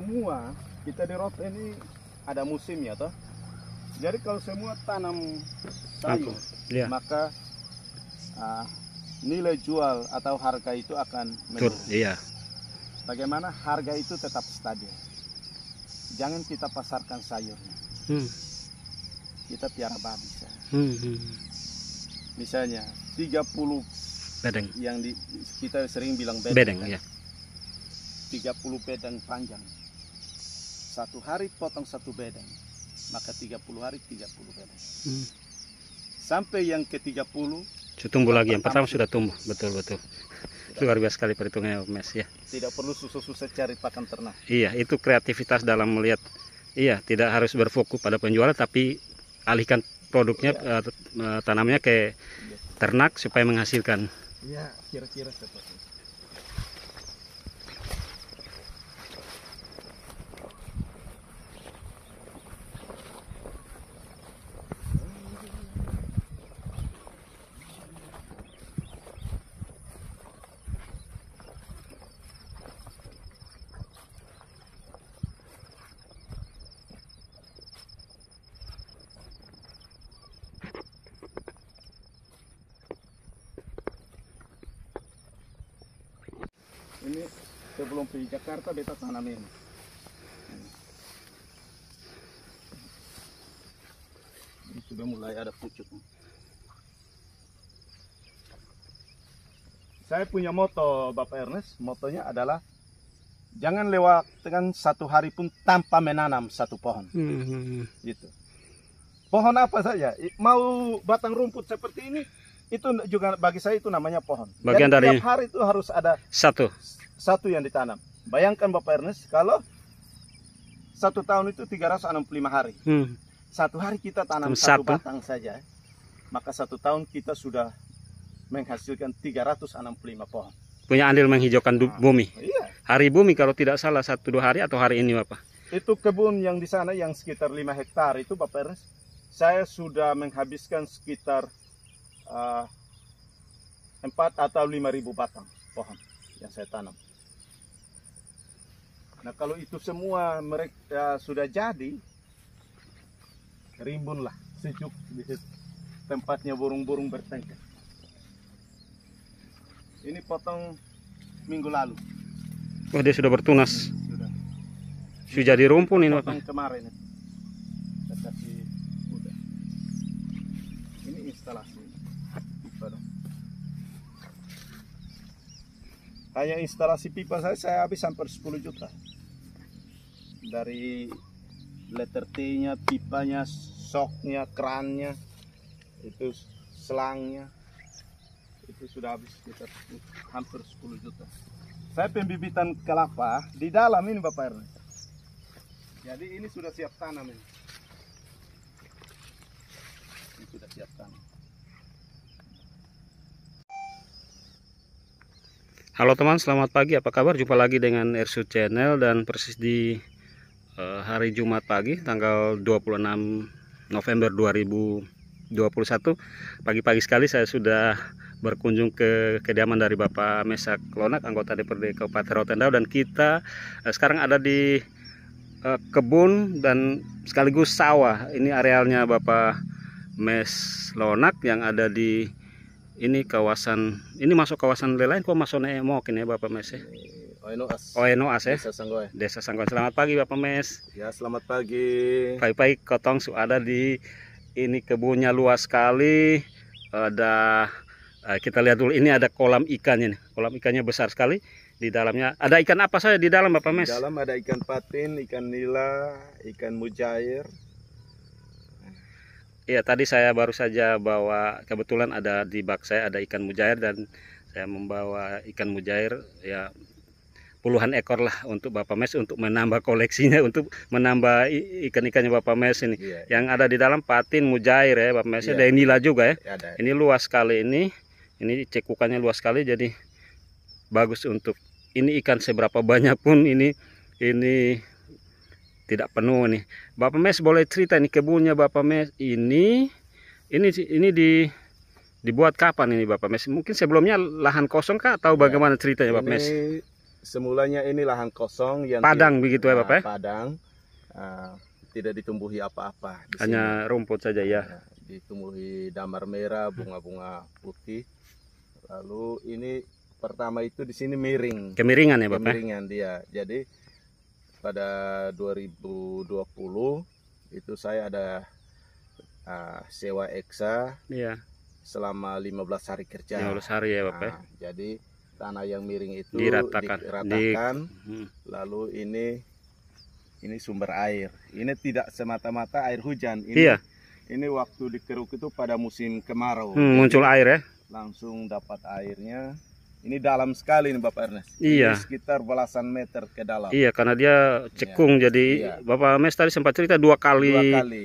semua kita di Rote ini ada musimnya toh. Jadi kalau semua tanam sayur, ya. maka nilai jual atau harga itu akan menurun. Iya. Bagaimana harga itu tetap stabil. Jangan kita pasarkan sayurnya. Kita piara babi. Misalnya 30 bedeng. Yang kita sering bilang Bedeng, kan? ya. 30 bedeng panjang. Satu hari potong satu bedeng. Maka 30 hari 30 bedeng. Sampai yang ke-30 tumbuh lagi. Yang pertama sudah tumbuh. Betul. Luar biasa sekali perhitungannya Mes ya. Tidak perlu susah-susah cari pakan ternak. Iya, itu kreativitas dalam melihat. Iya, tidak harus berfokus pada penjualan, tapi alihkan produknya, tanamnya ke ternak supaya menghasilkan. Iya, kira-kira seperti itu. Ini sebelum pergi Jakarta beta tanam ini. Ini sudah mulai ada pucuk. Saya punya moto Bapak Ernest, motonya adalah jangan lewatkan satu hari pun tanpa menanam satu pohon. Gitu. Pohon apa saja, mau batang rumput seperti ini, itu juga bagi saya itu namanya pohon. Bagian jadi dari tiap hari itu harus ada satu yang ditanam. Bayangkan Bapak Ernest, kalau 1 tahun itu 365 hari. Satu hari kita tanam satu batang saja, maka 1 tahun kita sudah menghasilkan 365 pohon. Punya andil menghijaukan bumi. Iya. Hari bumi kalau tidak salah 1-2 hari atau hari ini Bapak? Itu kebun yang di sana yang sekitar 5 hektar itu Bapak Ernest, saya sudah menghabiskan sekitar 4 atau 5.000 batang pohon yang saya tanam. Nah kalau itu semua mereka sudah jadi, rimbunlah sejuk di situ. Tempatnya burung-burung bertengkar. Ini potong minggu lalu. Oh, dia sudah bertunas. Sudah jadi rumpun ini Bapak. Kemarin. Udah. Ini instalasi. Hanya instalasi pipa saya habis hampir 10 juta. Dari letter T-nya, pipanya, soknya, kerannya, itu selangnya, itu sudah habis sekitar hampir 10 juta. Saya pembibitan kelapa di dalam ini Bapak Ernest. Jadi ini sudah siap tanam ini. Ini sudah siap tanam. Halo teman, selamat pagi. Apa kabar? Jumpa lagi dengan Ersud Channel dan persis di hari Jumat pagi, tanggal 26 November 2021. Pagi-pagi sekali saya sudah berkunjung ke kediaman dari Bapak Mesak Lonak, anggota DPRD Kabupaten Rotendao, dan kita sekarang ada di kebun dan sekaligus sawah. Ini arealnya Bapak Mes Lonak yang ada di ini kawasan, ini masuk kawasan lain kok masuk Emok ini ya Bapak Mes ya? Oenoas ya? Desa Sanggoe. Selamat pagi Bapak Mes. Ya, selamat pagi. Pagi-pagi kotong ada di ini kebunnya luas sekali. Ada kita lihat dulu, ini ada kolam ikannya nih. Kolam ikannya besar sekali. Di dalamnya ada ikan apa saja di dalam Bapak Mes? Di dalam ada ikan patin, ikan nila, ikan mujair. Iya, tadi saya baru saja bawa, kebetulan ada di bak saya ada ikan mujair, dan saya membawa ikan mujair ya puluhan ekor lah untuk Bapak Mes, untuk menambah koleksinya, untuk menambah ikan-ikannya Bapak Mes ini. Yang ada di dalam patin, mujair ya Bapak Mes, ada nila juga ya. Ini luas sekali ini cekukannya luas sekali, jadi bagus untuk ini ikan seberapa banyak pun ini tidak penuh nih. Bapak Mes boleh cerita nih kebunnya Bapak Mes ini dibuat kapan ini Bapak Mes? Mungkin sebelumnya lahan kosong kah atau bagaimana ceritanya Bapak Mes? semulanya ini lahan kosong yang Padang begitu ya Bapak? Padang, tidak ditumbuhi apa-apa. Hanya rumput saja ya. Ditumbuhi damar merah, bunga-bunga putih. Lalu ini pertama itu di sini miring. Kemiringan ya Bapak? Kemiringan dia. Jadi pada 2020 itu saya ada sewa eksa. Iya. Selama 15 hari kerja. 15 hari ya Bapak. Jadi tanah yang miring itu diratakan. Lalu ini sumber air. Ini tidak semata-mata air hujan. Ini waktu dikeruk itu pada musim kemarau. Muncul air ya. Langsung dapat airnya. Ini dalam sekali nih Bapak Ernest. Iya. Ini sekitar belasan meter ke dalam. Iya, karena dia cekung. Jadi Bapak Mes tadi sempat cerita 2 kali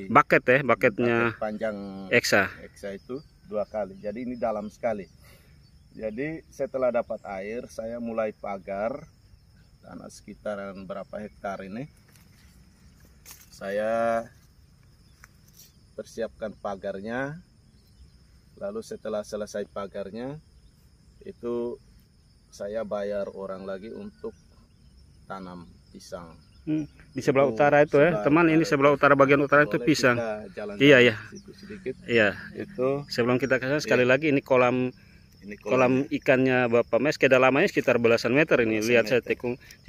bucket ya, bucketnya bucket panjang eksa. Eksa itu 2 kali. Jadi ini dalam sekali. Jadi setelah dapat air, saya mulai pagar tanah sekitaran berapa hektar ini. Saya persiapkan pagarnya. Lalu setelah selesai pagarnya, itu saya bayar orang lagi untuk tanam pisang. Di sebelah utara itu ya, teman, ini sebelah utara, bagian utara itu pisang. Iya ya. Iya. Itu sebelum kita ke sana sekali lagi ini kolam ikannya Bapak Mes, kedalamannya sekitar belasan meter ini. Lihat saya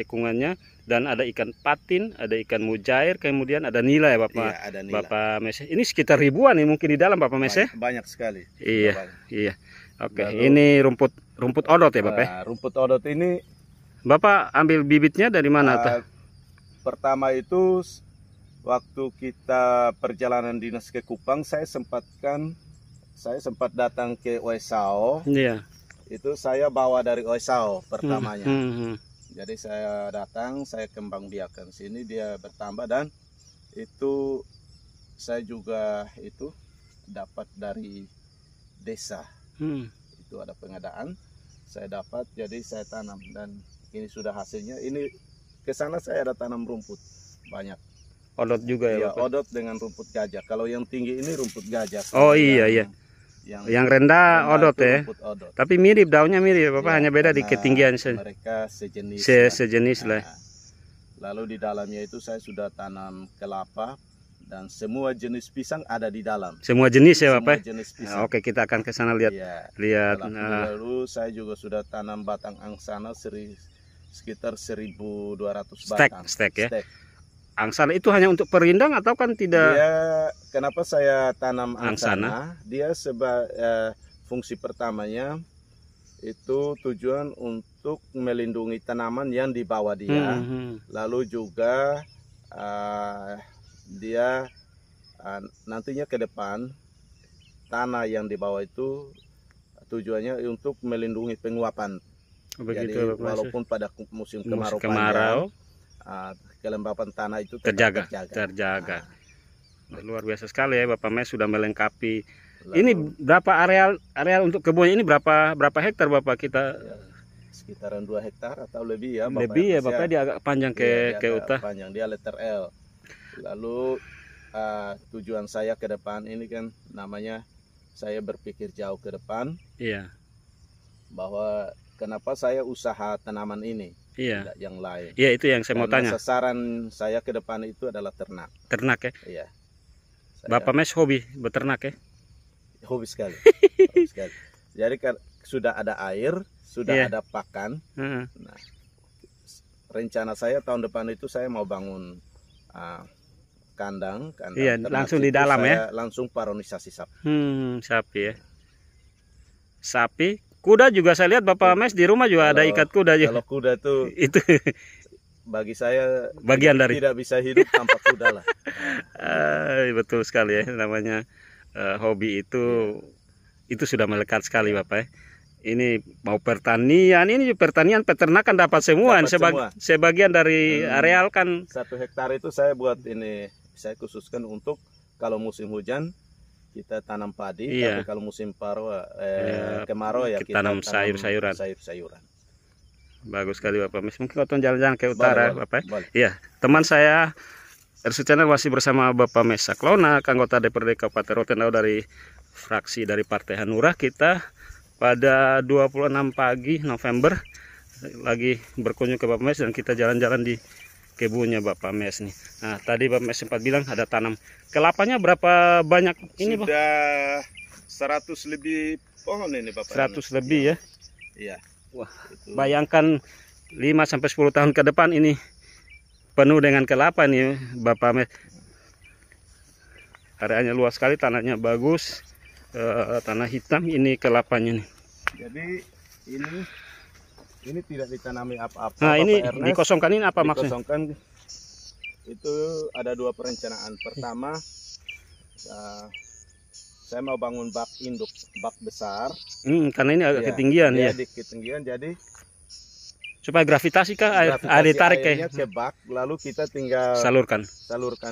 cekungannya, dan ada ikan patin, ada ikan mujair, kemudian ada nila ya Bapak. Ada nila. Bapak Mes. Ini sekitar ribuan nih mungkin di dalam Bapak Mes ya. Banyak sekali. Iya. Iya. Oke, ini rumput odot ya Bapak? Rumput odot ini Bapak ambil bibitnya dari mana? Pertama itu waktu kita perjalanan dinas ke Kupang, saya sempat datang ke Oesao. Iya. Itu saya bawa dari Oesao pertamanya. Jadi saya datang, saya kembang biakan sini, dia bertambah, dan itu saya juga itu dapat dari desa. Itu ada pengadaan, saya dapat, jadi saya tanam, dan ini sudah hasilnya. Ini ke sana saya ada tanam rumput banyak. Odot juga ya, Bapak? Odot dengan rumput gajah. Kalau yang tinggi ini rumput gajah. Oh iya iya. Yang rendah odot ya. Odot. Tapi mirip, daunnya mirip Bapak, hanya beda di ketinggian saja. Mereka sejenis. Sejenis lah. Lalu di dalamnya itu saya sudah tanam kelapa. Dan semua jenis pisang ada di dalam. Semua jenis ya Bapak? Semua jenis pisang. Oke, kita akan ke sana lihat. Lihat. Lalu saya juga sudah tanam batang angsana sekitar 1.200 batang. Stek ya. Angsana itu hanya untuk perindang atau kan tidak? Kenapa saya tanam angsana? Dia fungsi pertamanya itu tujuan untuk melindungi tanaman yang di bawah dia. Lalu juga dia nantinya ke depan tanah yang di bawah itu tujuannya untuk melindungi penguapan. Begitu, jadi Bapak, walaupun pada musim kemarau panjang, kelembapan tanah itu terjaga. Luar biasa sekali ya Bapak Mes, sudah melengkapi. Ini berapa areal untuk kebunnya ini, berapa hektar Bapak kita? Sekitaran 2 hektar atau lebih ya Bapak. Lebih ya Bapak, dia agak panjang ke utara. Panjang, dia letter L. Lalu tujuan saya ke depan ini kan namanya saya berpikir jauh ke depan. Iya. Bahwa kenapa saya usaha tanaman ini, tidak yang lain. Iya, itu yang saya mau tanya. Sasaran saya ke depan itu adalah ternak. Ternak ya? Iya. Bapak Mes hobi beternak ya? Hobi sekali. Hobi sekali. Jadi sudah ada air, sudah ada pakan. Nah, rencana saya tahun depan itu saya mau bangun kandang. Iya, langsung di dalam ya? Langsung paronisasi sapi. Sapi ya. Sapi, kuda juga saya lihat Bapak Mes di rumah juga ada ikat kuda juga. Kalau kuda itu bagi saya bagian dari tidak bisa hidup tanpa kuda lah. Betul sekali ya, namanya hobi itu sudah melekat sekali Bapak ya. Ini mau pertanian, peternakan dapat semua. Sebagian dari areal kan 1 hektar itu saya buat ini, saya khususkan untuk kalau musim hujan kita tanam padi, tapi kalau musim kemarau ya kita tanam sayur-sayuran. Bagus sekali Bapak Mes. Mungkin kalau jalan-jalan ke utara Bapak. Iya, teman saya RSU Channel masih bersama Bapak Mes Saklona, anggota DPRD Kabupaten Rotendao dari fraksi dari Partai Hanura. Kita pada 26 pagi November lagi berkunjung ke Bapak Mes dan kita jalan-jalan di kebunnya Bapak Mes nih. Nah, tadi Bapak Mes sempat bilang ada tanam kelapanya berapa banyak ini, Bang? Sudah 100 lebih pohon ini Bapak. 100 lebih ya. Iya. Wah, Itu. bayangkan 5 sampai 10 tahun ke depan ini penuh dengan kelapa nih Bapak Mes. Areanya luas sekali, tanahnya bagus. Tanah hitam ini kelapanya nih. Jadi ini tidak ditanami apa-apa. Nah, ini Bapak Ernest. dikosongkan ini apa maksudnya? Dikosongkan itu ada 2 perencanaan. Pertama, saya mau bangun bak induk, bak besar. Karena ini agak Ya, ketinggian dia ya. di ketinggian, jadi Supaya gravitasi kah air ditarik airnya kayak ke bak, lalu kita tinggal salurkan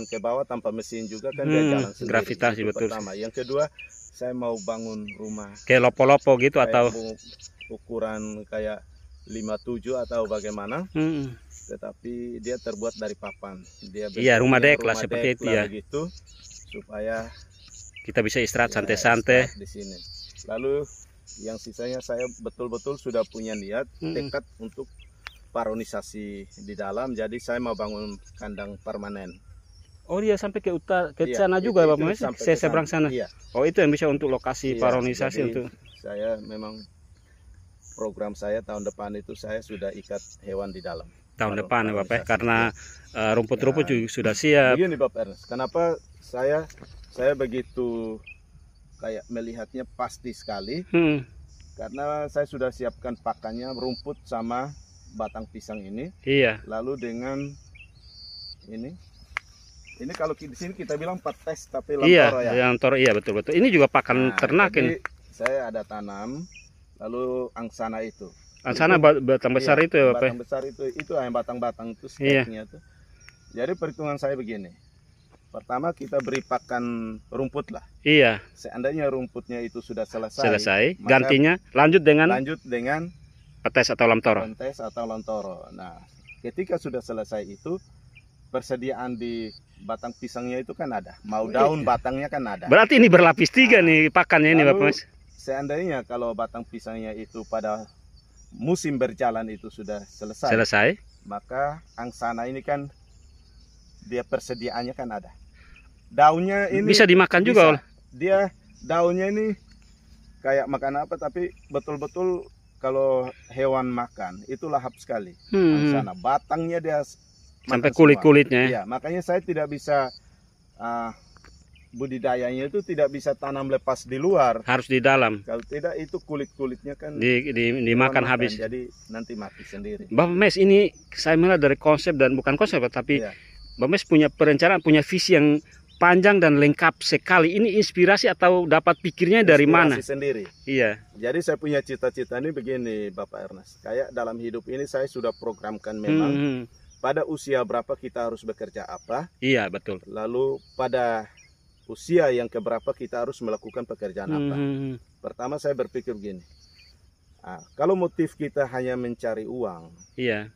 ke bawah tanpa mesin juga kan dia jalan sendiri. Gravitasi Itu betul. pertama. Yang kedua, saya mau bangun rumah Kayak lopo-lopo gitu kayak atau ukuran kayak 57 atau bagaimana. Hmm. Tetapi dia terbuat dari papan. Dia Iya, rumah bentuknya dek lah seperti dek itu lah ya. begitu, supaya kita bisa istirahat ya, santai-santai. istirahat di sini. Lalu yang sisanya saya betul-betul sudah punya niat tekad untuk paronisasi di dalam. Jadi saya mau bangun kandang permanen. Oh, dia sampai ke utara ke Iya, sana juga itu Bapak Mes. sampai ke Seberang sana. Iya. Oh, itu yang bisa untuk lokasi Iya, paronisasi jadi untuk. saya memang program saya tahun depan itu saya sudah ikat hewan di dalam. Tahun depan ya Bapak ya, Paronisasi. karena rumput-rumput juga sudah siap. Begini Bapak Ernest, kenapa saya begitu kayak melihatnya pasti sekali, karena saya sudah siapkan pakannya, rumput sama batang pisang ini, Iya. lalu dengan ini kalau di sini kita bilang pates tapi Iya, lantoro ya. lantoro, iya betul-betul. Ini juga pakan Nah, ternak ini. jadi saya ada tanam, lalu angsana itu. Sana batang besar Iya, itu ya Bapak. batang besar itu yang batang-batang itu Iya. steknya tuh. Jadi perhitungan saya begini. Pertama kita beri pakan rumput lah. Iya, Seandainya rumputnya itu sudah selesai. selesai. maka Gantinya lanjut dengan lanjut dengan petes atau lantoro. kontes atau lontoro. Nah, ketika sudah selesai itu persediaan di batang pisangnya itu kan ada. Mau daun batangnya kan ada. Berarti ini berlapis 3 nih pakannya ini Lalu, Bapak Mas. Seandainya kalau batang pisangnya itu pada musim berjalan itu sudah selesai. Selesai. Maka angsana ini kan dia persediaannya kan ada. Daunnya ini Bisa dimakan juga. bisa. Dia daunnya ini kayak makan apa, tapi betul-betul kalau hewan makan itu lahap sekali. Angsana batangnya dia Sampai makan kulit-kulitnya. semua. Iya, makanya saya tidak bisa budidayanya itu tidak bisa tanam lepas di luar. Harus di dalam. Kalau tidak itu kulit-kulitnya kan Dimakan habis. Jadi nanti mati sendiri. Bapak Mes, ini saya melihat dari konsep dan bukan konsep tapi Iya. Bapak Mes punya perencanaan, punya visi yang panjang dan lengkap sekali. Ini inspirasi atau dapat pikirnya dari mana? Inspirasi sendiri. Iya. Jadi saya punya cita-cita ini begini Bapak Ernest. Kayak dalam hidup ini saya sudah programkan memang pada usia berapa kita harus bekerja apa. Iya, betul. Lalu pada usia yang keberapa kita harus melakukan pekerjaan apa. Pertama saya berpikir begini. Kalau motif kita hanya mencari uang, Iya.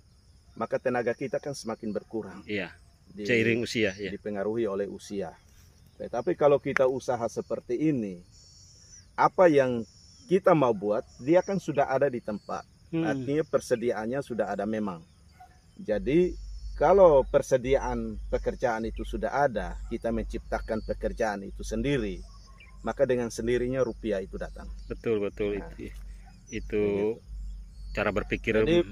maka tenaga kita kan semakin berkurang. Iya. Seiring usia, ya. Dipengaruhi oleh usia. Tetapi kalau kita usaha seperti ini, apa yang kita mau buat, dia kan sudah ada di tempat. Artinya persediaannya sudah ada memang. Jadi kalau persediaan pekerjaan itu sudah ada, kita menciptakan pekerjaan itu sendiri, maka dengan sendirinya rupiah itu datang. Betul. Nah, itu cara berpikir. Jadi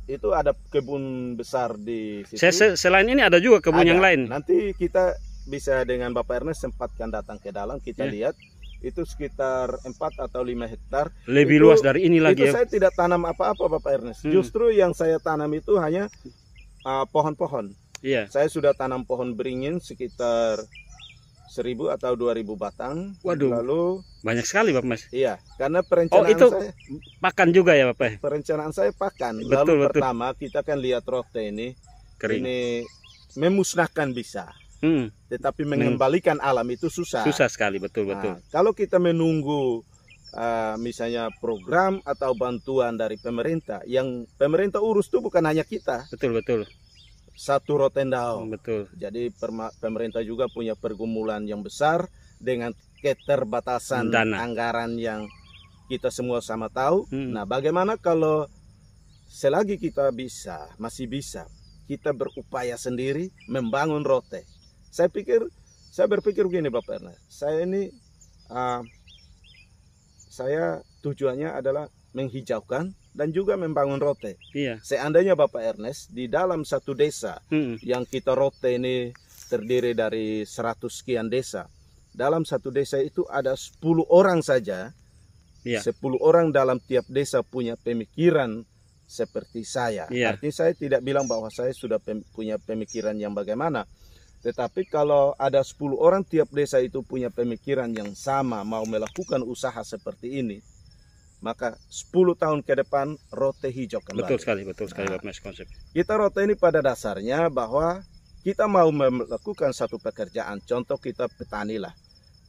itu ada kebun besar di situ. Selain ini ada juga kebun yang lain. Nanti kita bisa dengan Bapak Ernest sempatkan datang ke dalam, kita lihat itu sekitar 4 atau 5 hektar. Lebih Itu- luas dari ini lagi Itu ya. saya tidak tanam apa-apa Bapak Ernest. Justru yang saya tanam itu hanya pohon-pohon. Iya. Saya sudah tanam pohon beringin sekitar 1000 atau 2000 batang. Waduh. Lalu Banyak sekali Bapak Mas. iya, karena perencanaan itu saya Pakan juga ya Bapak? pakan. Betul, Lalu betul. pertama kita kan lihat rote ini Kering. ini memusnahkan bisa, tetapi mengembalikan alam itu susah. Susah sekali, betul. Nah, kalau kita menunggu misalnya program atau bantuan dari pemerintah, yang pemerintah urus itu bukan hanya kita, Betul. satu Rotendao. Betul. Jadi pemerintah juga punya pergumulan yang besar dengan keterbatasan Dana. anggaran yang kita semua sama tahu. Hmm. Nah, bagaimana kalau selagi kita masih bisa, kita berupaya sendiri membangun Rote. Saya berpikir begini Bapak Ernest, saya tujuannya adalah menghijaukan dan juga membangun Rote. Iya. Seandainya Bapak Ernest di dalam satu desa yang kita Rote ini terdiri dari 100 sekian desa. Dalam satu desa itu ada 10 orang saja. Iya. 10 orang dalam tiap desa punya pemikiran seperti saya. Iya. Artinya saya tidak bilang bahwa saya sudah punya pemikiran yang bagaimana. Tetapi kalau ada 10 orang tiap desa itu punya pemikiran yang sama, mau melakukan usaha seperti ini, maka 10 tahun ke depan Rote hijau kembali. Betul sekali Bapak Mes konsep. Kita Rote ini pada dasarnya bahwa kita mau melakukan satu pekerjaan. Contoh kita petani lah.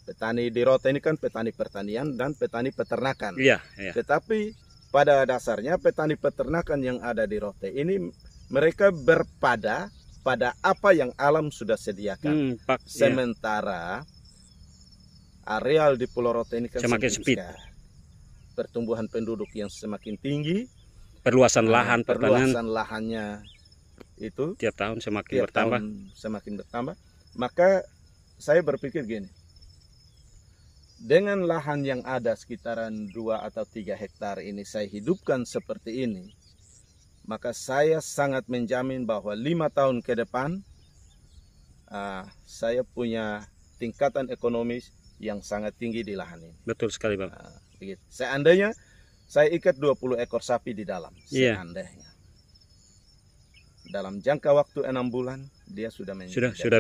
Petani di Rote ini kan petani pertanian dan petani peternakan. Iya, iya. Tetapi pada dasarnya petani peternakan yang ada di Rote ini mereka berpada pada apa yang alam sudah sediakan. Sementara areal di Pulau Rote ini kan semakin sempit. Pertumbuhan penduduk yang semakin tinggi. Perluasan lahan pertanian. Perluasan lahannya itu tiap tahun semakin bertambah. Maka saya berpikir gini. Dengan lahan yang ada sekitaran 2 atau 3 hektar ini saya hidupkan seperti ini. Maka saya sangat menjamin bahwa 5 tahun ke depan saya punya tingkatan ekonomis yang sangat tinggi di lahan ini. Betul sekali Bang. Begitu. Seandainya saya ikat 20 ekor sapi di dalam. Iya. Seandainya. Dalam jangka waktu 6 bulan dia sudah sudah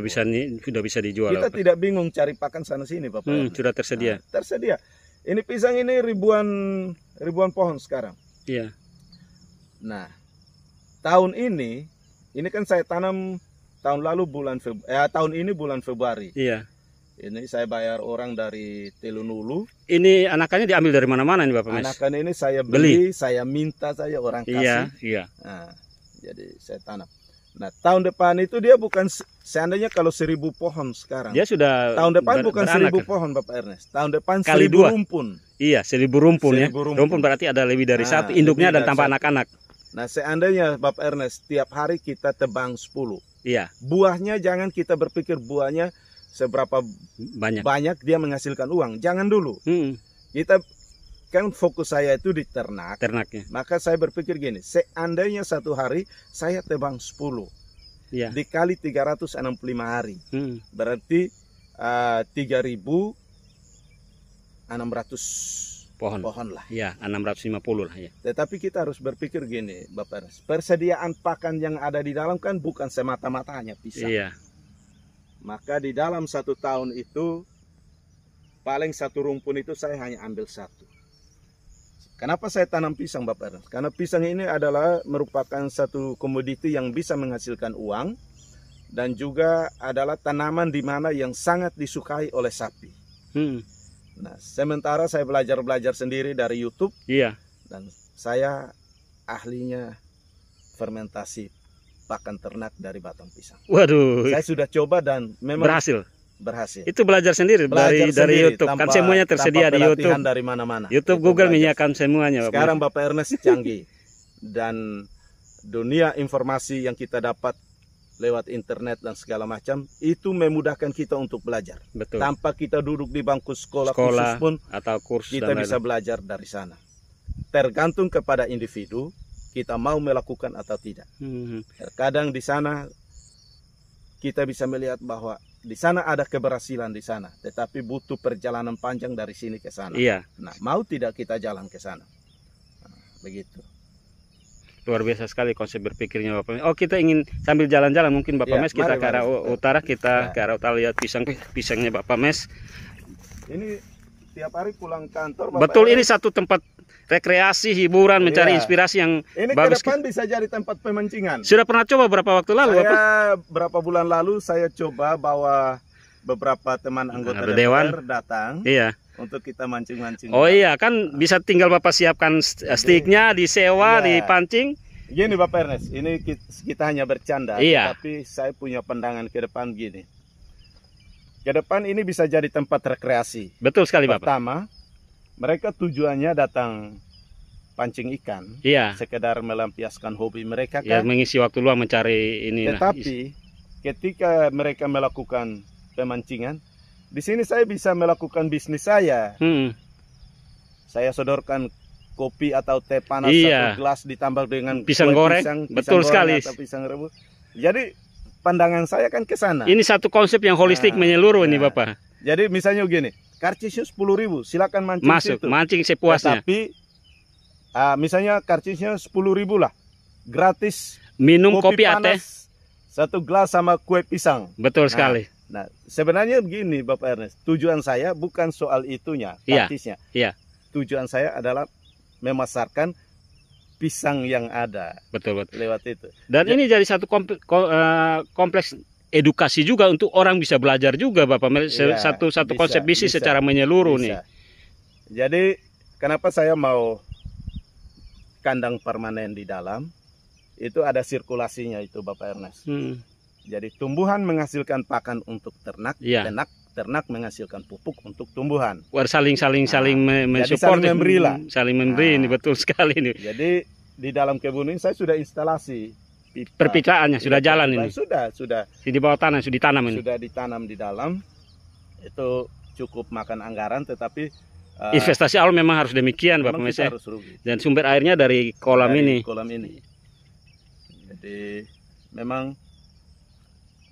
bisa dijual. Kita tidak bingung cari pakan sana sini Bapak. Sudah tersedia. Tersedia. Ini pisang ini ribuan pohon sekarang. Iya. Nah, tahun ini kan saya tanam tahun lalu tahun ini bulan Februari. Iya. Ini saya bayar orang dari Telunulu. Ini anakannya diambil dari mana-mana nih Bapak Mes? Anakan ini saya beli, saya minta saja orang kasih. Iya. Nah, jadi saya tanam. Nah, tahun depan itu dia bukan seandainya kalau 1000 pohon sekarang. Dia sudah tahun depan bukan 1000 pohon Bapak Ernest. Tahun depan kali 1000 rumpun. Iya, 1000 rumpun ya. Rumpun berarti ada lebih dari satu induknya dan tanpa anak-anak. Nah, seandainya Bapak Ernest tiap hari kita tebang 10. Iya. Buahnya jangan kita berpikir buahnya seberapa banyak dia menghasilkan uang. Jangan dulu. Kita kan fokus saya itu di ternaknya. Maka saya berpikir gini, seandainya satu hari saya tebang 10. Iya. Dikali 365 hari. Berarti 3.600 pohon lah. Iya, 650 lah ya. Tetapi kita harus berpikir gini, Bapak. Persediaan pakan yang ada di dalam kan bukan semata-mata hanya pisang. Iya. Maka di dalam 1 tahun itu paling 1 rumpun itu saya hanya ambil 1. Kenapa saya tanam pisang Bapak? Karena pisang ini adalah merupakan satu komoditi yang bisa menghasilkan uang dan juga adalah tanaman di mana yang sangat disukai oleh sapi. Nah, sementara saya belajar sendiri dari YouTube. Iya. Dan saya ahlinya fermentasi pakan ternak dari batang pisang. Waduh. Saya sudah coba dan memang berhasil. Itu belajar sendiri dari YouTube. Kan semuanya tersedia di YouTube. Dari mana-mana. YouTube, Google menyiapkan semuanya. Sekarang Bapak Ernest canggih. Dan dunia informasi yang kita dapat lewat internet dan segala macam itu memudahkan kita untuk belajar. Betul. Tanpa kita duduk di bangku sekolah khusus pun atau kursus kita bisa belajar dari sana. Tergantung kepada individu kita mau melakukan atau tidak. Kadang di sana kita bisa melihat bahwa di sana ada keberhasilan di sana, tetapi butuh perjalanan panjang dari sini ke sana. Iya. Nah, mau tidak kita jalan ke sana. Nah, begitu. Luar biasa sekali konsep berpikirnya Bapak Mes. Oh, kita ingin sambil jalan-jalan mungkin Bapak Mes kita ke arah utara, kita ke arah utara lihat pisangnya Bapak Mes. Ini tiap hari pulang kantor Bapak. Betul, ini satu tempat rekreasi, hiburan, mencari inspirasi yang ini bagus. Ke depan bisa jadi tempat pemancingan. Sudah pernah coba berapa waktu lalu? Berapa bulan lalu saya coba bawa beberapa teman anggota DPR datang. Iya. Untuk kita mancing-mancing. Oh iya, kan bisa tinggal Bapak siapkan stiknya, disewa, dipancing. Gini Bapak Ernest, ini kita hanya bercanda. Iya. Tapi saya punya pandangan ke depan gini. Ke depan ini bisa jadi tempat rekreasi. Betul sekali Bapak. Pertama, mereka tujuannya datang pancing ikan, Iya. sekedar melampiaskan hobi mereka Ya, kan. mengisi waktu luang mencari ini. Tetapi ketika mereka melakukan pemancingan, di sini saya bisa melakukan bisnis saya. Saya sodorkan kopi atau teh panas Iya. satu gelas ditambah dengan Pisang kue goreng, betul goreng sekali. atau pisang rebus. Jadi pandangan saya kan ke sana. Ini satu konsep yang holistik Nah, menyeluruh ini nah. Bapak. Jadi misalnya gini, karcisnya 10.000, silakan mancing Masuk, situ. mancing sepuasnya. Tapi misalnya karcisnya 10.000 lah, gratis Minum kopi atau teh. panas satu gelas sama kue pisang. Betul sekali. Nah, sebenarnya begini Bapak Ernest, tujuan saya bukan soal itunya, Iya, karcisnya. iya. Tujuan saya adalah memasarkan pisang yang ada Betul. lewat itu. Dan ini jadi satu kompleks edukasi juga untuk orang bisa belajar juga Bapak. Iya, Satu bisa, konsep bisnis bisa, secara menyeluruh bisa. nih. Jadi kenapa saya mau kandang permanen di dalam? Itu ada sirkulasinya itu Bapak Ernest. Jadi tumbuhan menghasilkan pakan untuk ternak, Iya. ternak menghasilkan pupuk untuk tumbuhan. Saling mensupport, saling memberi lah. Saling memberi, ini betul sekali ini. Jadi di dalam kebun ini saya sudah instalasi pipa. Perpicaannya sudah jalan ini. Sudah Di bawah tanah sudah ditanam ini. sudah ditanam di dalam. Itu cukup makan anggaran, tetapi Investasi awal memang harus demikian Bapak memang Mes kita ya. harus rugi. Dan sumber airnya dari kolam Dari ini. Kolam ini. Jadi memang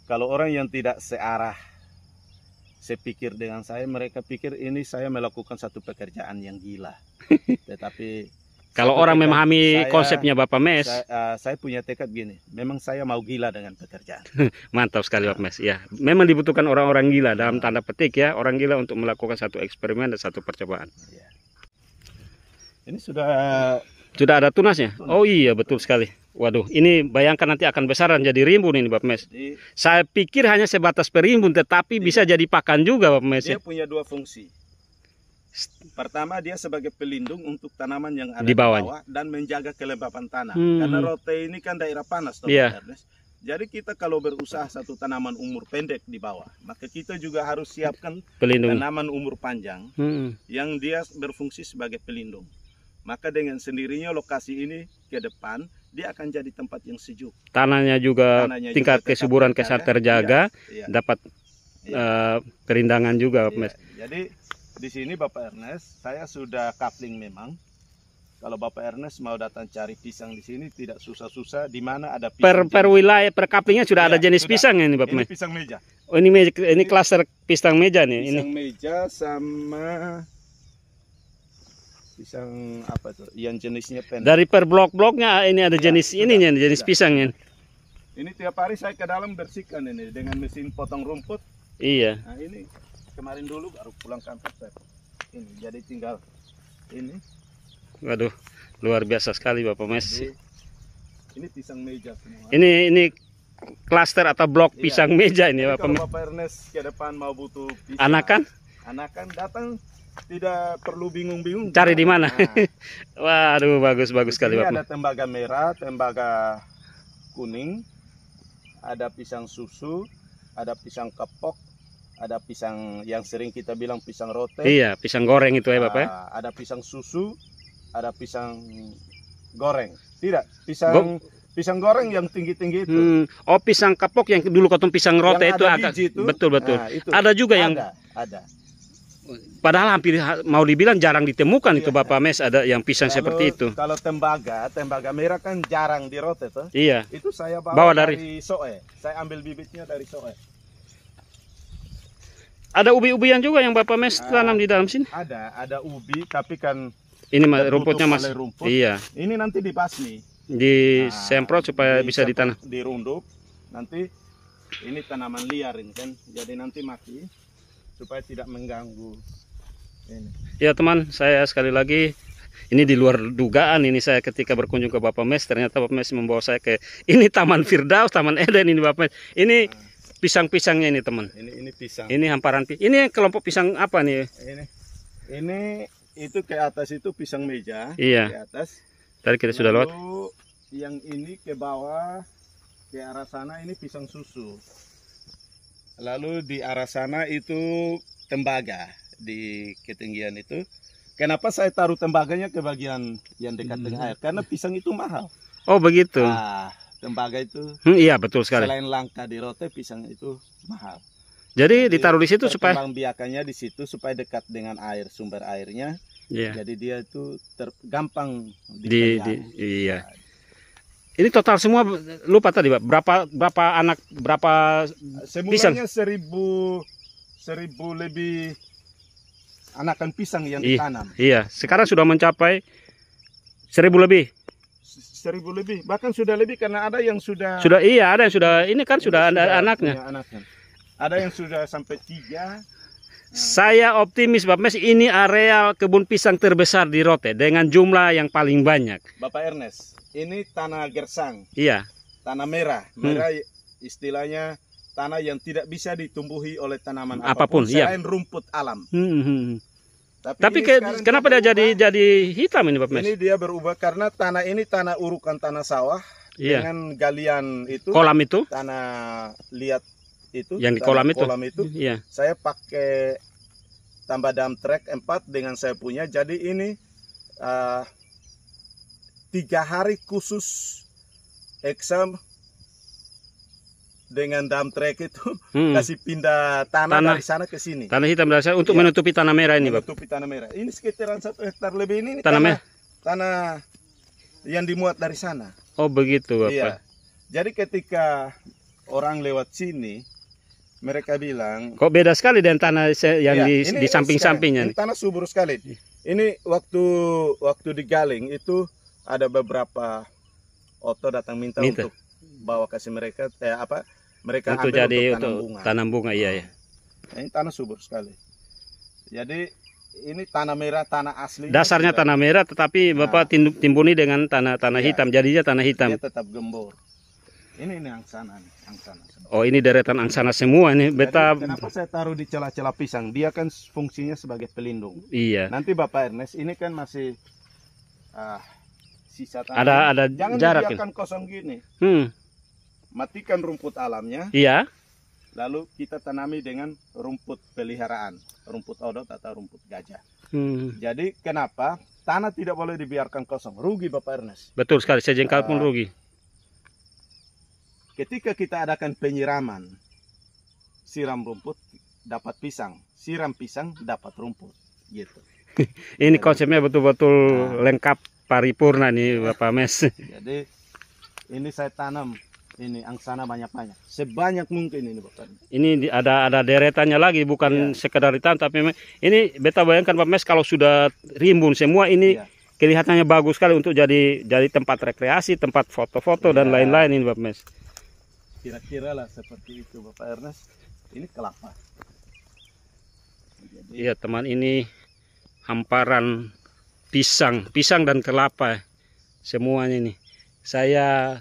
kalau orang yang tidak searah sepikir dengan saya, mereka pikir ini saya melakukan satu pekerjaan yang gila. Tetapi Kalau orang memahami konsepnya Bapak Mes, saya punya tekad gini, memang saya mau gila dengan pekerjaan. mantap sekali Bapak Mes. Ya, memang dibutuhkan orang-orang gila dalam tanda petik ya, orang gila untuk melakukan satu eksperimen dan satu percobaan. Ya. Ini sudah ada tunasnya? Oh iya, betul sekali. Waduh, ini bayangkan nanti akan besaran jadi rimbun ini Bapak Mes. Saya pikir hanya sebatas perimbun, tetapi bisa jadi pakan juga Bapak Mes. Dia punya dua fungsi. Pertama, dia sebagai pelindung untuk tanaman yang ada Di di bawah. bawah dan menjaga kelembapan tanah. Karena rote ini kan daerah panas, Iya. Ernest. Jadi kita kalau berusaha satu tanaman umur pendek di bawah, maka kita juga harus siapkan Pelindung. tanaman umur panjang yang dia berfungsi sebagai pelindung. Maka dengan sendirinya lokasi ini ke depan dia akan jadi tempat yang sejuk. Tanahnya juga Tanahnya tingkat juga tetap kesuburan terjaga, Iya. dapat perindangan juga Bapak Iya. Mes. Jadi di sini Bapak Ernest, saya sudah coupling memang. Kalau Bapak Ernest mau datang cari pisang di sini tidak susah-susah. Di mana ada pisang Per wilayah per kaplingnya sudah ada Iya, jenis sudah. pisang ini Bapak Ini Mes. pisang meja. Oh ini klaster pisang meja nih. Pisang meja sama pisang apa tuh? Yang jenisnya pendek. Dari per blok-bloknya ini ada Iya, jenis sudah, ininya, jenis sudah. pisangnya. Ini tiap hari saya ke dalam bersihkan ini dengan mesin potong rumput. Iya. Nah ini kemarin dulu baru pulang kantor saya. Ini jadi tinggal ini. Waduh, luar biasa sekali Bapak Mes. Jadi, ini pisang meja semua. Ini klaster atau blok Iya. pisang meja ini Jadi Bapak kalau Mes. Bapak Ernest ke depan mau butuh pisang, Anakan datang tidak perlu bingung-bingung. cari di mana? Nah, Waduh, bagus sekali ini Bapak ada Mes. tembaga merah, tembaga kuning, ada pisang susu, ada pisang kepok, ada pisang yang sering kita bilang pisang rote. Iya, pisang goreng itu ya Bapak ya. Ada pisang susu, ada pisang goreng. Tidak, pisang goreng yang tinggi-tinggi itu. Oh, pisang kapok yang dulu kotong pisang rote Yang itu ada agak biji itu. betul. Nah, itu. Ada juga yang ada. padahal hampir mau dibilang jarang ditemukan itu Iya. Bapak Mes, ada yang pisang Lalu, seperti itu. Kalau tembaga merah kan jarang di rote tuh. Iya. Itu saya Bawa bawa dari- dari Soe. Saya ambil bibitnya dari Soe. Ada ubi-ubian juga yang Bapak Mes tanam di dalam sini. Ada ubi tapi kan Ini tertutup rumputnya oleh masih. rumput. Iya, Ini nanti dibasmi. disemprot supaya bisa ditanam. Dirunduk. Nanti ini tanaman liar ini kan. Jadi nanti mati supaya tidak mengganggu. Ini. Ya teman, saya sekali lagi ini di luar dugaan ini saya ketika berkunjung ke Bapak Mes, ternyata Bapak Mes membawa saya ke ini Taman Firdaus, Taman Eden ini Bapak Mes. Ini pisang-pisangnya ini teman. Ini pisang. Ini hamparan ini kelompok pisang apa nih? Ini itu ke atas itu pisang meja. Iya. Ke atas. Tadi kita sudah lewat. Lalu yang ini ke bawah ke arah sana ini pisang susu. Lalu di arah sana itu tembaga di ketinggian itu. Kenapa saya taruh tembaganya ke bagian yang dekat dengan air? Karena pisang itu mahal. Oh begitu. Tembaga itu Iya betul sekali. selain langka di Rote, pisang itu mahal. Jadi ditaruh di situ supaya perkembang biakannya di situ supaya dekat dengan air, sumber airnya. iya. Jadi dia itu gampang Iya. dipelihara. Ini total semua lupa tadi Pak, berapa anak berapa Semulanya 1000 lebih anakan pisang yang ditanam. Iya, sekarang sudah mencapai 1000 lebih. 1000 lebih, bahkan sudah lebih karena ada yang sudah Iya, ada yang sudah ini kan sudah ada anaknya. Ada yang sudah sampai 3. Saya optimis Bapak Mes, ini area kebun pisang terbesar di Rote dengan jumlah yang paling banyak. Bapak Ernest, ini tanah gersang. Iya. Tanah merah. Merah istilahnya tanah yang tidak bisa ditumbuhi oleh tanaman apapun selain rumput alam. Tapi kenapa dia jadi hitam ini Bapak Mes? Ini dia berubah karena tanah ini tanah urukan tanah sawah dengan galian itu. Kolam itu? Tanah liat itu. Yang di kolam itu? Iya. Saya pakai tambah dump track 4 dengan saya punya. Jadi ini 3 hari khusus exam dengan dump track itu kasih pindah tanah dari sana ke sini. Tanah hitam dari sana untuk menutupi tanah merah ini, Bapak. Menutupi tanah merah. Ini sekitaran 1 hektar lebih ini tanah yang dimuat dari sana. Oh, begitu, Bapak. Iya. Jadi ketika orang lewat sini, mereka bilang, kok beda sekali dengan tanah yang di samping-sampingnya. Ini tanah subur sekali. Ini waktu digaling itu ada beberapa oto datang minta untuk bawa kasih mereka mereka untuk ambil jadi untuk tanam bunga. Iya. Ini tanah subur sekali. Jadi ini tanah merah, tanah asli. Dasarnya tanah merah, tetapi Bapak timbuni dengan tanah hitam. Jadinya tanah hitam. Dia tetap gembur. Ini angsana. Oh, ini deretan angsana semua ini. Kenapa saya taruh di celah-celah pisang? Dia kan fungsinya sebagai pelindung. Iya. Nanti Bapak Ernest, ini kan masih sisa tanah. Ada jangan jarak. Dibiarkan kosong gini. Matikan rumput alamnya. Iya. Lalu kita tanami dengan rumput peliharaan, rumput odot atau rumput gajah. Jadi kenapa tanah tidak boleh dibiarkan kosong? Rugi Bapak Ernest. Betul sekali, sejengkal pun rugi. Ketika kita adakan penyiraman, siram rumput dapat pisang, siram pisang dapat rumput, gitu. Ini konsepnya betul-betul lengkap paripurna nih Bapak Mes. Jadi ini saya tanam ini angsana banyak-banyak, sebanyak mungkin ini Bapak. Ini ada deretannya lagi, bukan sekedar ditanam, tapi ini beta bayangkan Bapak Mes kalau sudah rimbun semua ini kelihatannya bagus sekali untuk jadi tempat rekreasi, tempat foto-foto dan lain-lain ini Bapak Mes. Kira-kira lah seperti itu Bapak Ernest. Ini kelapa. Iya teman, ini hamparan pisang dan kelapa semuanya ini.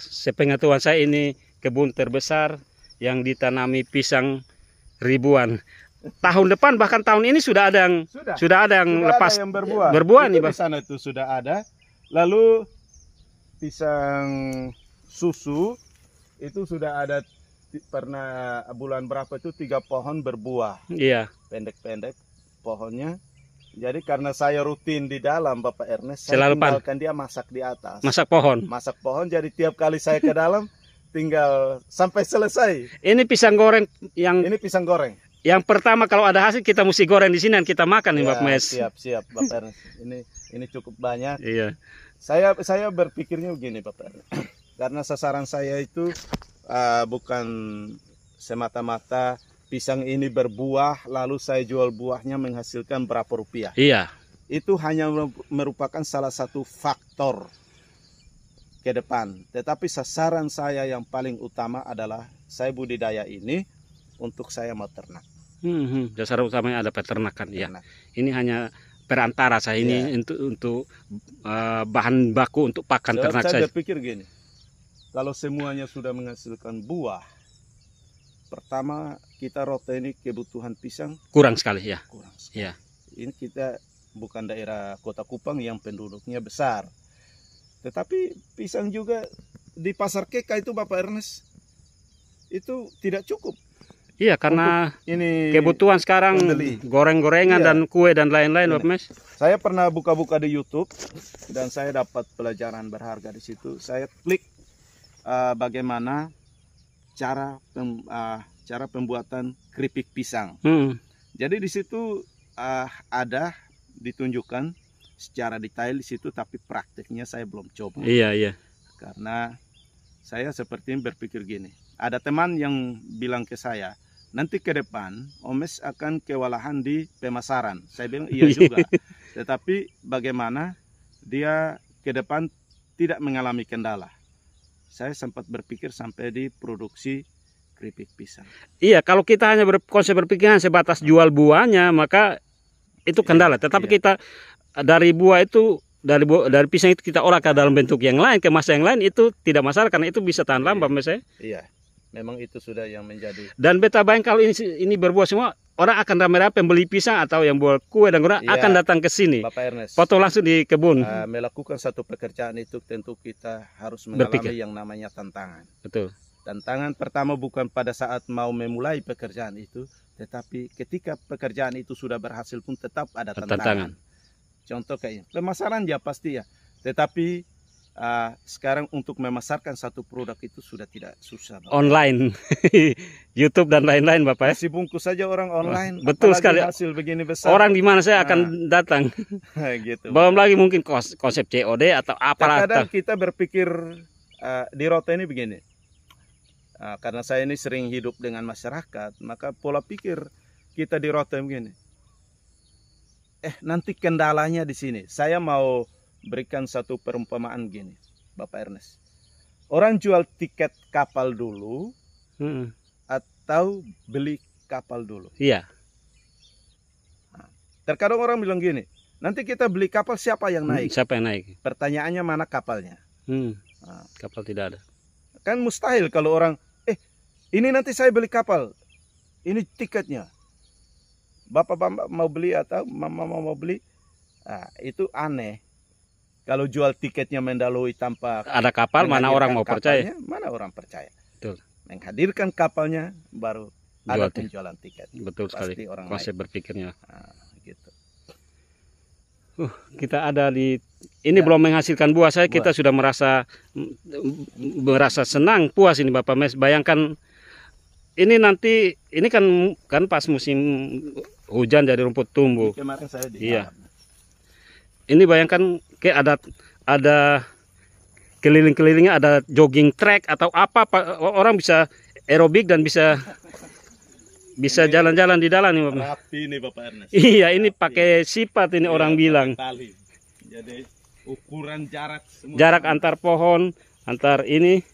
Sepengetahuan saya ini kebun terbesar yang ditanami pisang ribuan. Tahun depan bahkan tahun ini sudah ada yang lepas berbuah nih, Bang. Di sana itu sudah ada. Lalu pisang susu itu sudah ada, pernah bulan berapa itu 3 pohon berbuah. Iya. Pendek-pendek pohonnya. Jadi karena saya rutin di dalam Bapak Ernest, saya selalu tinggalkan dia masak di atas. Masak pohon. Masak pohon, jadi tiap kali saya ke dalam tinggal sampai selesai. Ini pisang goreng Ini pisang goreng. Yang pertama kalau ada hasil kita mesti goreng di sini dan kita makan nih Bapak Mes. Siap Bapak Ernest. Ini cukup banyak. Iya. Saya berpikirnya begini Bapak Ernest. Karena sasaran saya itu bukan semata-mata pisang ini berbuah lalu saya jual buahnya menghasilkan berapa rupiah. Iya. Itu hanya merupakan salah satu faktor ke depan. Tetapi sasaran saya yang paling utama adalah saya budidaya ini untuk saya mau ternak. Dasar utamanya ada peternakan ya. Ini hanya perantara saya ini untuk bahan baku untuk pakan ternak saya saja. Berpikir gini. Kalau semuanya sudah menghasilkan buah, pertama kita Rote ini kebutuhan pisang kurang sekali ya. Kurang sekali. Ya. Ini kita bukan daerah Kota Kupang yang penduduknya besar, tetapi pisang juga di pasar Keka itu Bapak Ernest itu tidak cukup. Iya, karena ini kebutuhan sekarang pembeli. goreng-gorengan Iya. dan kue dan lain-lain, Ini. Bapak Mes. Saya pernah buka-buka di YouTube dan saya dapat pelajaran berharga di situ. Saya klik bagaimana cara pembuatan keripik pisang. Jadi di situ ada ditunjukkan secara detail di situ, tapi prakteknya saya belum coba. Iya, iya. Karena saya seperti berpikir gini. Ada teman yang bilang ke saya, nanti ke depan Omes akan kewalahan di pemasaran. Saya bilang iya juga. Tetapi bagaimana dia ke depan tidak mengalami kendala. Saya sempat berpikir sampai di produksi keripik pisang. Iya, kalau kita hanya konsep berpikiran sebatas jual buahnya, maka itu kendala. Tetapi kita dari buah itu, dari pisang itu kita olah ke dalam bentuk yang lain, kemasan yang lain, itu tidak masalah karena itu bisa tahan lama, Mas. Iya, memang itu sudah yang menjadi. Dan beta bayang kalau ini berbuah semua, orang akan ramai-ramai pembeli pisang atau yang buat kue dan orang akan datang ke sini. Bapak Ernest, foto langsung di kebun. Melakukan satu pekerjaan itu tentu kita harus mengalami yang namanya tantangan. Betul. Tantangan pertama bukan pada saat mau memulai pekerjaan itu, tetapi ketika pekerjaan itu sudah berhasil pun tetap ada tantangan. Contoh kayak pemasaran ya pasti ya, tetapi sekarang untuk memasarkan satu produk itu sudah tidak susah, Bapak. Online, YouTube dan lain-lain, Bapak. Masih bungkus saja orang online. Betul sekali. Hasil begini besar. Orang di mana saya akan datang. Gitu. Belum lagi mungkin konsep COD atau apalah. Kadang kita berpikir di Rote ini begini. Karena saya ini sering hidup dengan masyarakat, maka pola pikir kita di Rote begini. Nanti kendalanya di sini. Saya mau berikan satu perumpamaan gini, Bapak Ernest. Orang jual tiket kapal dulu atau beli kapal dulu? Iya. Terkadang orang bilang gini, nanti kita beli kapal siapa yang naik? Siapa yang naik? Pertanyaannya mana kapalnya? Kapal tidak ada. Kan mustahil kalau orang, ini nanti saya beli kapal, ini tiketnya. Bapak mau beli atau mama mau beli? Itu aneh. Kalau jual tiketnya mendalui tanpa ada kapal, mana orang mau percaya? Mana orang percaya? Betul. Menghadirkan kapalnya baru ada penjualan tiket. Betul sekali. Konsep berpikirnya. Gitu. Kita ada di ini belum menghasilkan buah saya, kita sudah merasa senang, puas ini Bapak Mes. Bayangkan ini nanti ini kan pas musim hujan jadi rumput tumbuh. Kemarin saya di Ini bayangkan kayak ada keliling-kelilingnya, ada jogging track atau apa, orang bisa aerobik dan bisa jalan-jalan di dalam nih, Bapak. Rapi nih Bapak Ernest. Iya, ini pakai sifat ini orang bilang. Tali. Jadi ukuran jarak semua. Jarak antar pohon, antar ini.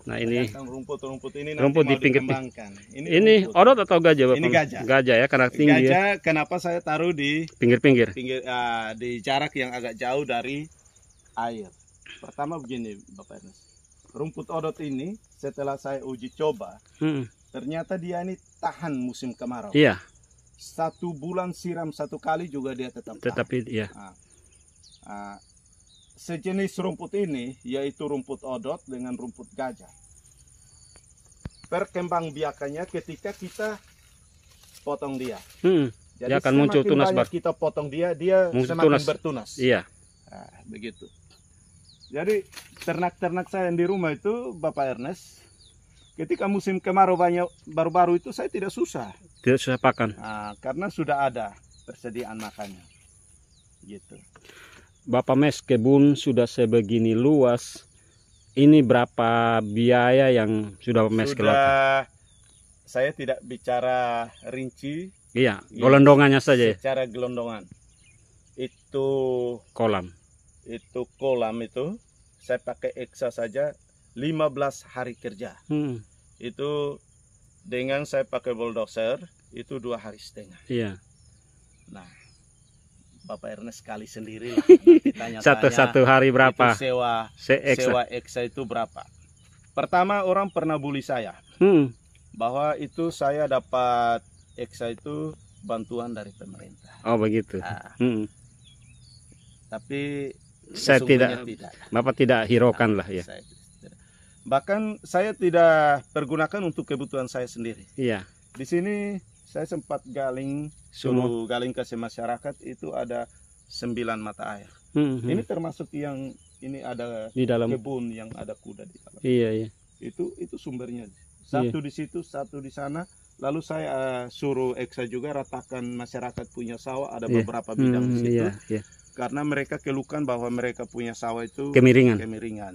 Nah, ini rumput ini rumput di pinggir. Ini Ini odot atau gajah, Bapak? Ini gajah. Gajah ya, karena tinggi. Gajah kenapa saya taruh di pinggir-pinggir? Di jarak yang agak jauh dari air. Pertama begini, Bapak Ernest. Rumput odot ini setelah saya uji coba, ternyata dia ini tahan musim kemarau. Iya. 1 bulan siram 1 kali juga dia tetap tahan. Iya. Sejenis rumput ini yaitu rumput odot dengan rumput gajah. Perkembangbiakannya ketika kita potong dia. Jadi dia akan muncul tunas baru. Kita potong dia semakin tunas. bertunas. Iya. Begitu. Jadi ternak-ternak saya yang di rumah itu, Bapak Ernest, ketika musim kemarau banyak baru-baru itu saya tidak susah. Tidak susah pakan. Karena sudah ada persediaan makannya. Gitu. Bapak Mes, kebun sudah sebegini luas. Ini berapa biaya yang sudah Mes keluarkan? Saya tidak bicara rinci. Iya, gelondongannya saja. Secara gelondongan. Itu kolam itu saya pakai eksa saja 15 hari kerja. Itu dengan saya pakai bulldozer itu 2,5 hari. Iya. Nah, Bapak Ernest sekali sendiri lah. Satu hari berapa? Itu sewa eksa itu berapa? Pertama orang pernah bully saya. Bahwa itu saya dapat eksa itu bantuan dari pemerintah. Oh begitu. Tapi saya tidak. Bapak tidak hiraukan lah ya. Bahkan saya tidak pergunakan untuk kebutuhan saya sendiri. Iya. Di sini saya sempat galing, suruh galing ke masyarakat, itu ada 9 mata air. Ini termasuk yang ini ada Di dalam. kebun yang ada kuda di dalam. Iya, iya. Itu sumbernya. Satu di situ, satu di sana. Lalu saya suruh Eksa juga ratakan masyarakat punya sawah, ada Iya. beberapa bidang di situ. Iya, iya. Karena mereka keluhkan bahwa mereka punya sawah itu Kemiringan.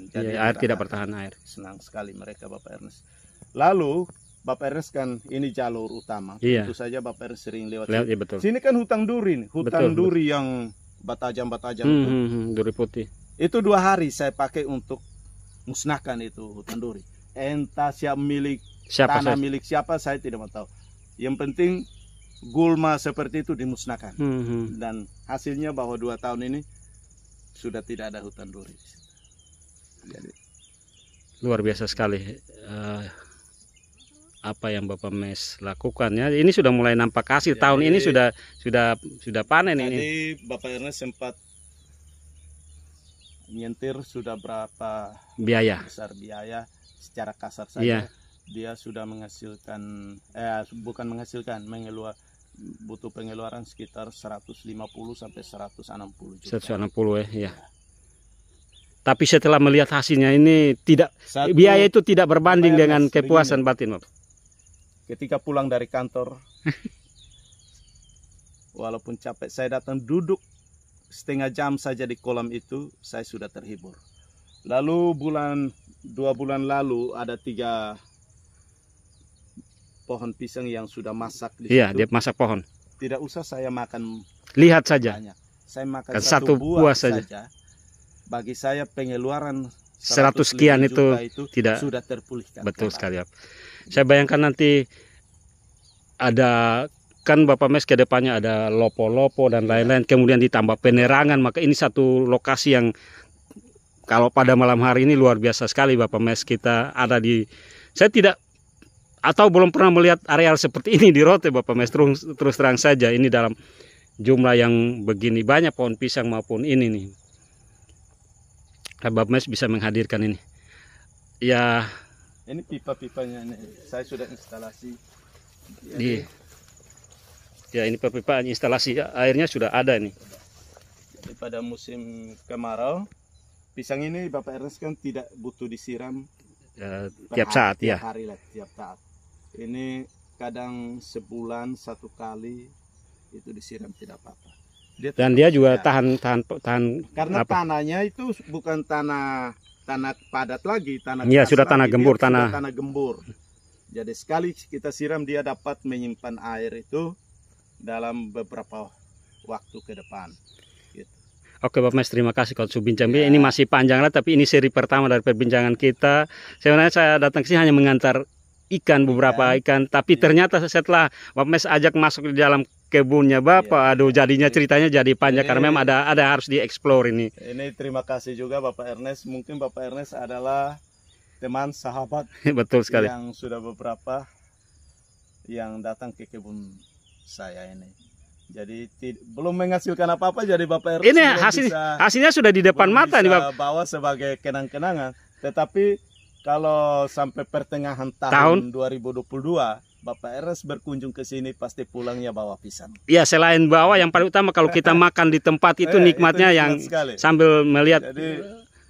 Jadi Iya, air tidak mereka bertahan air. senang sekali mereka, Bapak Ernest. Lalu Bapak Ernest kan ini jalur utama. Iya. Tentu saja Bapak Ernest sering lewat Lihat, sini. ya betul. Sini kan hutan duri nih, hutan Betul, duri yang batajam-batajam itu. Duri putih. Itu 2 hari saya pakai untuk musnahkan itu hutan duri. Entah siapa milik Siapa tanah saya? milik siapa saya tidak mau tahu. Yang penting gulma seperti itu dimusnahkan. Dan hasilnya bahwa 2 tahun ini sudah tidak ada hutan duri. Jadi, Luar biasa sekali apa yang Bapak Mes lakukan ya. Ini sudah mulai nampak hasil. Tahun ini sudah panen ini. Jadi Bapak Ernest sempat nyentir sudah berapa Biaya. besar biaya secara kasar Iya. saja. Dia sudah menghasilkan bukan menghasilkan, butuh pengeluaran sekitar 150 sampai 160 juta. 160 ya. Tapi setelah melihat hasilnya ini Satu, biaya itu tidak berbanding Bapak dengan Ernest, kepuasan batin, Bapak. ketika pulang dari kantor, walaupun capek, saya datang duduk setengah jam saja di kolam itu, saya sudah terhibur. Lalu 2 bulan lalu ada 3 pohon pisang yang sudah masak di Iya, situ. dia masak pohon. Tidak usah saya makan Lihat saja. banyak. Saya makan Kan satu satu buah buah saja. saja. Bagi saya pengeluaran 100 sekian 105 itu juta itu tidak sudah terpulihkan. betul sekali, Bapak. Saya bayangkan nanti ada kan Bapak Mes ke depannya ada lopo-lopo dan lain-lain, kemudian ditambah penerangan, maka ini satu lokasi yang kalau pada malam hari ini luar biasa sekali, Bapak Mes. Kita ada di, saya tidak atau belum pernah melihat areal seperti ini di Rote, Bapak Mes. Terus terang saja ini dalam jumlah yang begini banyak pohon pisang maupun ini nih. Bapak Mes bisa menghadirkan ini. Ya, Ini pipa-pipanya ini saya sudah instalasi. di ya ini pipa instalasi airnya sudah ada nih. Jadi pada musim kemarau, pisang ini Bapak Ernest kan tidak butuh disiram Tiap saat ya. tiap saat. Ini kadang sebulan 1 kali itu disiram tidak apa-apa. Dan dia juga ya, tahan karena apa? tanahnya itu bukan tanah padat lagi, tanah Iya, keras sudah lagi. tanah Dia gembur, sudah tanah gembur. Jadi sekali kita siram dia dapat menyimpan air itu dalam beberapa waktu ke depan. Gitu. Oke Bapak Mes, terima kasih kalau sudah bincang. Ya. Ini masih panjang lah, tapi ini seri pertama dari perbincangan kita. Sebenarnya saya datang ke sini hanya mengantar beberapa ikan, tapi ternyata setelah Bapak Mes ajak masuk di dalam kebunnya Bapak, aduh jadinya ceritanya jadi panjang karena memang ada harus dieksplor ini. Ini terima kasih juga Bapak Ernest. Mungkin Bapak Ernest adalah teman sahabat Betul sekali. yang sudah beberapa yang datang ke kebun saya ini. Jadi belum menghasilkan apa-apa, jadi Bapak Ernest Ini belum hasilnya sudah di depan belum mata nih bisa Bapak. bawa sebagai kenang-kenangan. Tetapi kalau sampai pertengahan tahun 2022 Bapak Ernest berkunjung ke sini pasti pulangnya bawa pisang. Ya selain bawa, yang paling utama kalau kita makan di tempat itu nikmatnya itu yang nikmat sekali. sambil melihat.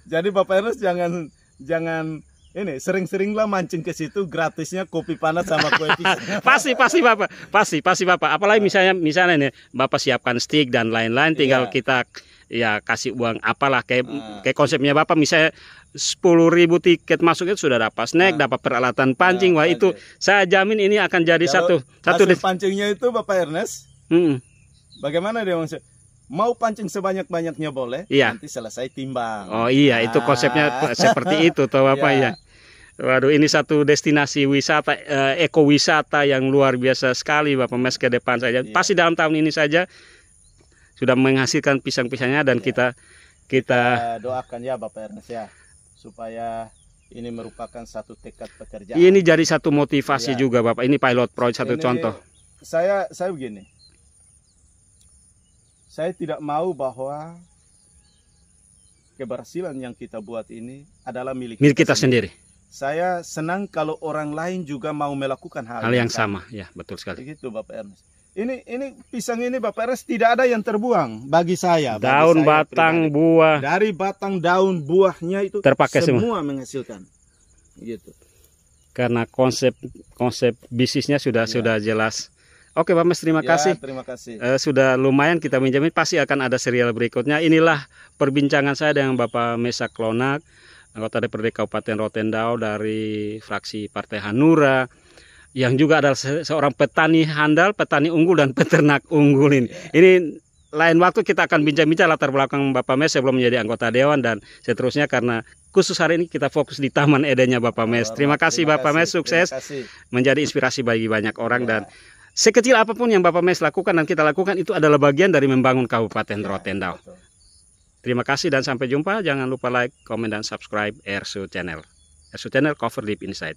Jadi Bapak Ernest jangan ini sering-seringlah mancing ke situ, gratisnya kopi panas sama kue pisang. pasti Bapak, pasti Bapak. Apalagi misalnya nih Bapak siapkan stick dan lain-lain, tinggal kita ya kasih uang apalah kayak konsepnya Bapak, misalnya 10.000 tiket masuk itu sudah dapat snack, dapat peralatan pancing. Wah itu saya jamin ini akan jadi satu hasil pancingnya itu Bapak Ernest. Bagaimana dia mau pancing sebanyak-banyaknya boleh, iya. Nanti selesai timbang. Oh iya, itu konsepnya seperti itu toh Bapak ya. Waduh, ini satu destinasi wisata, ekowisata yang luar biasa sekali Bapak Mes ke depan saja. Pasti dalam tahun ini saja sudah menghasilkan pisang-pisangnya dan kita doakan ya Bapak Ernest ya, supaya ini merupakan satu tekad pekerjaan. Ini jadi satu motivasi juga Bapak. Ini pilot project, satu contoh. Saya begini. Saya tidak mau bahwa keberhasilan yang kita buat ini adalah milik kita sendiri. saya senang kalau orang lain juga mau melakukan Hal yang sama, ya betul sekali. Begitu Bapak Ernest. Ini pisang ini Bapak Ernest tidak ada yang terbuang bagi saya. Daun, batang, buah. Dari batang, daun, buahnya itu Terpakai semua menghasilkan. Gitu. Karena konsep bisnisnya sudah jelas. Oke Pak Mes, terima kasih. Terima kasih. Sudah lumayan kita minjamin, pasti akan ada serial berikutnya. Inilah perbincangan saya dengan Bapak Meshak Lonak, anggota DPRD Kabupaten Rotendao dari fraksi Partai Hanura, yang juga adalah seorang petani handal, petani unggul dan peternak unggul ini. Ini lain waktu kita akan bincang-bincang latar belakang Bapak Mes sebelum menjadi anggota dewan dan seterusnya, karena khusus hari ini kita fokus di Taman Edennya Bapak Mes. Terima kasih Bapak Mes, sukses menjadi inspirasi bagi banyak orang, dan sekecil apapun yang Bapak Mes lakukan dan kita lakukan itu adalah bagian dari membangun Kabupaten Rotendao. Terima kasih dan sampai jumpa. Jangan lupa like, komen, dan subscribe Ersu Channel. Ersu Channel, cover deep inside.